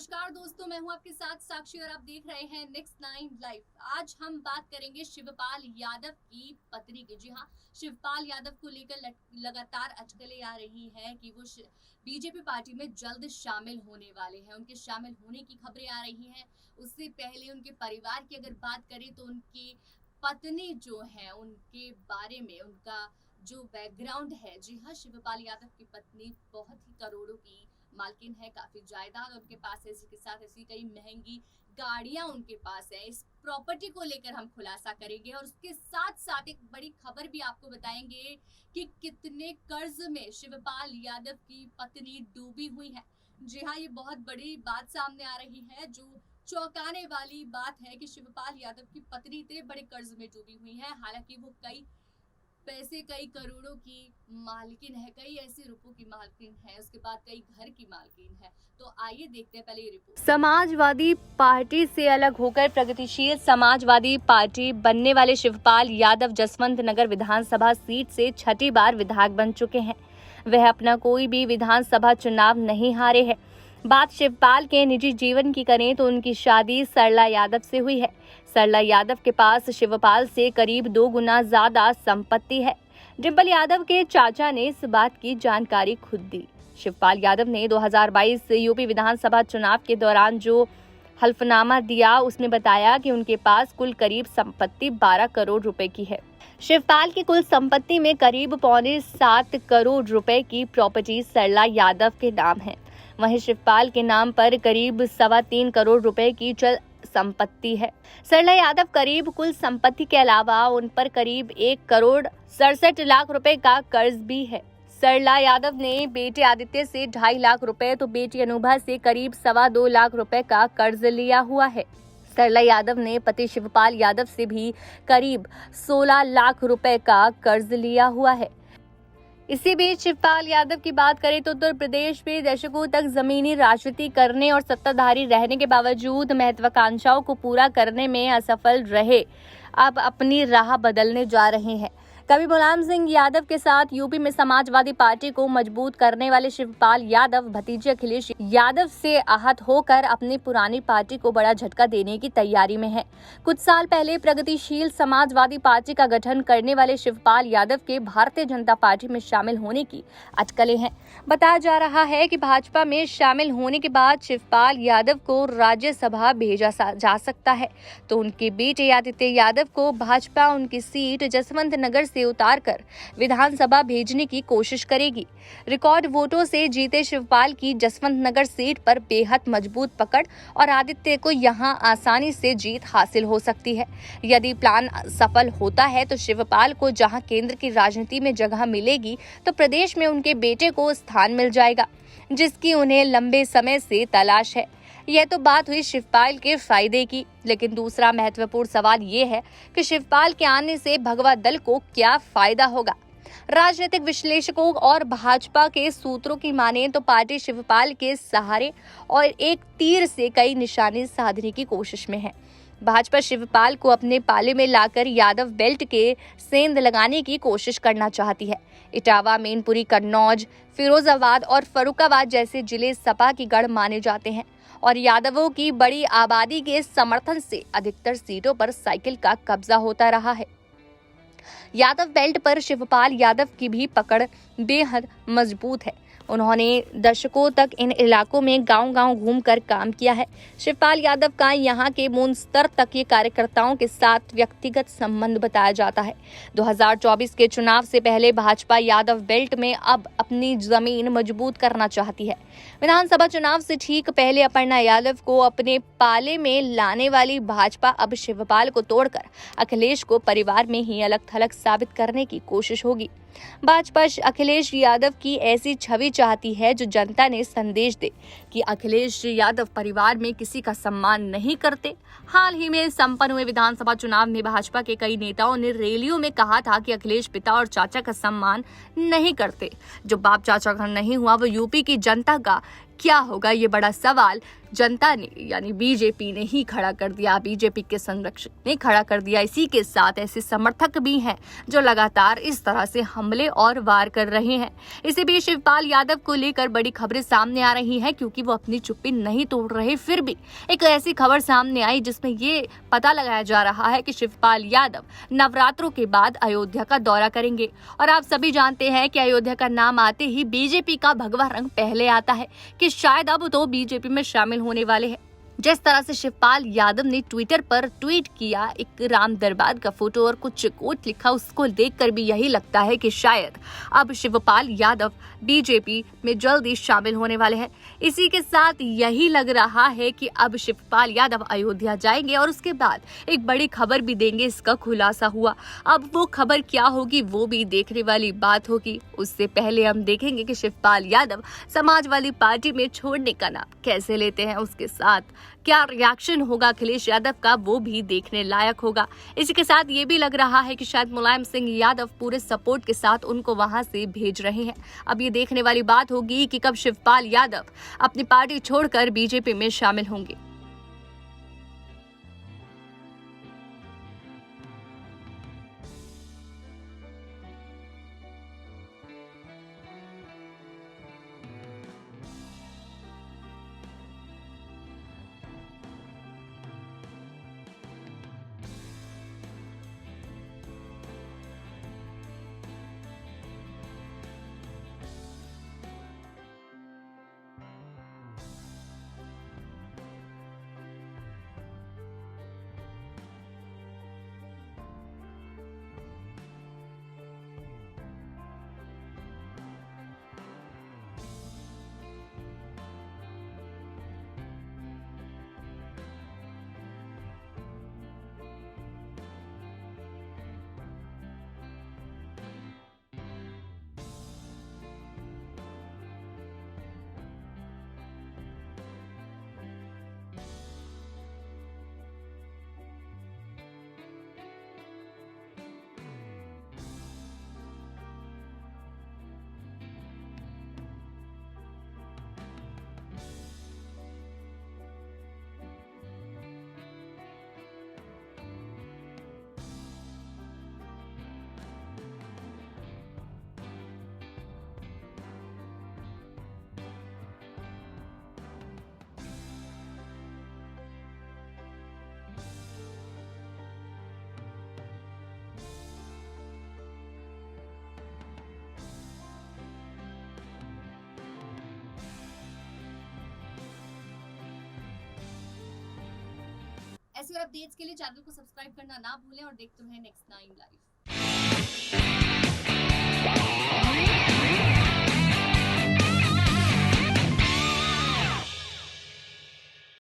नमस्कार दोस्तों, मैं हूं आपके साथ साक्षी और आप देख रहे हैं नेक्स्ट 9 लाइव। आज हम बात करेंगे शिवपाल यादव की पत्नी की। जी हाँ, शिवपाल यादव को लेकर लगातार अटकलें आ रही हैं कि वो बीजेपी पार्टी में जल्द शामिल होने वाले हैं। उनके शामिल होने की खबरें आ रही हैं। उससे पहले उनके परिवार की अगर बात करें तो उनकी पत्नी जो है उनके बारे में उनका जो बैकग्राउंड है, जी हाँ, शिवपाल यादव की पत्नी बहुत ही करोड़ों की मालकिन है, काफी जायदाद उनके पास है, इसी के साथ ऐसी कई महंगी गाड़ियां उनके पास है। इस प्रॉपर्टी को लेकर हम खुलासा करेंगे और उसके साथ साथ एक बड़ी खबर भी आपको बताएंगे कि कितने कर्ज में शिवपाल यादव की पत्नी डूबी हुई है। जी हाँ, ये बहुत बड़ी बात सामने आ रही है, जो चौंकाने वाली बात है कि शिवपाल यादव की पत्नी इतने बड़े कर्ज में डूबी हुई है। हालांकि वो कई करोड़ों की मालकिन है, कई ऐसे रुपयों की मालकिन है, उसके बाद कई घर की मालकिन है। तो आइए देखते हैं पहले ये रिपोर्ट। समाजवादी पार्टी से अलग होकर प्रगतिशील समाजवादी पार्टी बनने वाले शिवपाल यादव जसवंत नगर विधानसभा सीट से छठी बार विधायक बन चुके हैं। वह अपना कोई भी विधानसभा चुनाव नहीं हारे हैं। बात शिवपाल के निजी जीवन की करें तो उनकी शादी सरला यादव से हुई है। सरला यादव के पास शिवपाल से करीब 2 गुना ज्यादा संपत्ति है। डिंपल यादव के चाचा ने इस बात की जानकारी खुद दी। शिवपाल यादव ने 2022 यूपी विधानसभा चुनाव के दौरान जो हल्फनामा दिया उसमें बताया कि उनके पास कुल करीब संपत्ति 12 करोड़ रुपए की है। शिवपाल की कुल संपत्ति में करीब 6.25 करोड़ रुपए की प्रॉपर्टी सरला यादव के नाम है। वहीं शिवपाल के नाम पर करीब 3.25 करोड़ रुपए की चल संपत्ति है। सरला यादव करीब कुल संपत्ति के अलावा उन पर करीब 1 करोड़ 67 लाख रुपए का कर्ज भी है। सरला यादव ने बेटे आदित्य से 2.5 लाख रुपए तो बेटी अनुभा से करीब 2.25 लाख रुपए का कर्ज लिया हुआ है। सरला यादव ने पति शिवपाल यादव से भी करीब 16 लाख रुपए का कर्ज लिया हुआ है। इसी बीच शिवपाल यादव की बात करें तो उत्तर प्रदेश में दशकों तक जमीनी राजनीति करने और सत्ताधारी रहने के बावजूद महत्वाकांक्षाओं को पूरा करने में असफल रहे, अब अपनी राह बदलने जा रहे हैं। कवि मुलायम सिंह यादव के साथ यूपी में समाजवादी पार्टी को मजबूत करने वाले शिवपाल यादव भतीजे अखिलेश यादव से आहत होकर अपनी पुरानी पार्टी को बड़ा झटका देने की तैयारी में हैं। कुछ साल पहले प्रगतिशील समाजवादी पार्टी का गठन करने वाले शिवपाल यादव के भारतीय जनता पार्टी में शामिल होने की अटकलें हैं। बताया जा रहा है कि भाजपा में शामिल होने के बाद शिवपाल यादव को राज्यसभा भेजा जा सकता है, तो उनके बेटे आदित्य यादव को भाजपा उनकी सीट जसवंत नगर से उतारकर विधानसभा भेजने की कोशिश करेगी। रिकॉर्ड वोटों से जीते शिवपाल की जसवंत नगर सीट पर बेहद मजबूत पकड़ और आदित्य को यहां आसानी से जीत हासिल हो सकती है। यदि प्लान सफल होता है तो शिवपाल को जहां केंद्र की राजनीति में जगह मिलेगी तो प्रदेश में उनके बेटे को स्थान मिल जाएगा, जिसकी उन्हें लंबे समय से तलाश है। यह तो बात हुई शिवपाल के फायदे की, लेकिन दूसरा महत्वपूर्ण सवाल ये है कि शिवपाल के आने से भगवा दल को क्या फायदा होगा। राजनीतिक विश्लेषकों और भाजपा के सूत्रों की माने तो पार्टी शिवपाल के सहारे और एक तीर से कई निशाने साधने की कोशिश में है। भाजपा शिवपाल को अपने पाले में लाकर यादव बेल्ट के सेंध लगाने की कोशिश करना चाहती है। इटावा, मैनपुरी, कन्नौज, फिरोजाबाद और फर्रुखाबाद जैसे जिले सपा की गढ़ माने जाते हैं और यादवों की बड़ी आबादी के समर्थन से अधिकतर सीटों पर साइकिल का कब्जा होता रहा है। यादव बेल्ट पर शिवपाल यादव की भी पकड़ बेहद मजबूत है। उन्होंने दशकों तक इन इलाकों में गांव-गांव घूमकर काम किया है। शिवपाल यादव का यहां के मूल स्तर तक के कार्यकर्ताओं के साथ व्यक्तिगत संबंध बताया जाता है। 2024 के चुनाव से पहले भाजपा यादव बेल्ट में अब अपनी जमीन मजबूत करना चाहती है। विधानसभा चुनाव से ठीक पहले अपर्णा यादव को अपने पाले में लाने वाली भाजपा अब शिवपाल को तोड़कर अखिलेश को परिवार में ही अलग थलग साबित करने की कोशिश होगी। भाजपा अखिलेश यादव की ऐसी छवि चाहती है जो जनता ने संदेश दे कि अखिलेश यादव परिवार में किसी का सम्मान नहीं करते। हाल ही में संपन्न हुए विधानसभा चुनाव में भाजपा के कई नेताओं ने रैलियों में कहा था कि अखिलेश पिता और चाचा का सम्मान नहीं करते। जो बाप चाचा का नहीं हुआ वो यूपी की जनता का क्या होगा, ये बड़ा सवाल जनता ने यानी बीजेपी ने ही खड़ा कर दिया, बीजेपी के संरक्षक ने खड़ा कर दिया। इसी के साथ ऐसे समर्थक भी हैं जो लगातार इस तरह से हमले और वार कर रहे हैं। इसी बीच शिवपाल यादव को लेकर बड़ी खबरें सामने आ रही हैं, क्योंकि वो अपनी चुप्पी नहीं तोड़ रहे। फिर भी एक ऐसी खबर सामने आई जिसमें ये पता लगाया जा रहा है कि शिवपाल यादव नवरात्रों के बाद अयोध्या का दौरा करेंगे। और आप सभी जानते हैं कि अयोध्या का नाम आते ही बीजेपी का भगवा रंग पहले आता है कि शायद अब तो बीजेपी में शामिल होने वाले हैं। जिस तरह से शिवपाल यादव ने ट्विटर पर ट्वीट किया, एक राम दरबार का फोटो और कुछ कोट लिखा, उसको देखकर भी यही लगता है कि शायद अब शिवपाल यादव बीजेपी में जल्दी शामिल होने वाले हैं। इसी के साथ यही लग रहा है कि अब शिवपाल यादव अयोध्या जाएंगे और उसके बाद एक बड़ी खबर भी देंगे, इसका खुलासा हुआ। अब वो खबर क्या होगी वो भी देखने वाली बात होगी। उससे पहले हम देखेंगे कि शिवपाल यादव समाजवादी पार्टी में छोड़ने का नाम कैसे लेते हैं, उसके साथ क्या रिएक्शन होगा अखिलेश यादव का, वो भी देखने लायक होगा। इसी के साथ ये भी लग रहा है कि शायद मुलायम सिंह यादव पूरे सपोर्ट के साथ उनको वहां से भेज रहे हैं। अब ये देखने वाली बात होगी कि कब शिवपाल यादव अपनी पार्टी छोड़कर बीजेपी में शामिल होंगे। ऐसे और अपडेट्स के लिए चैनल को सब्सक्राइब करना ना भूलें और देखते रहें नेक्स्ट 9 लाइव।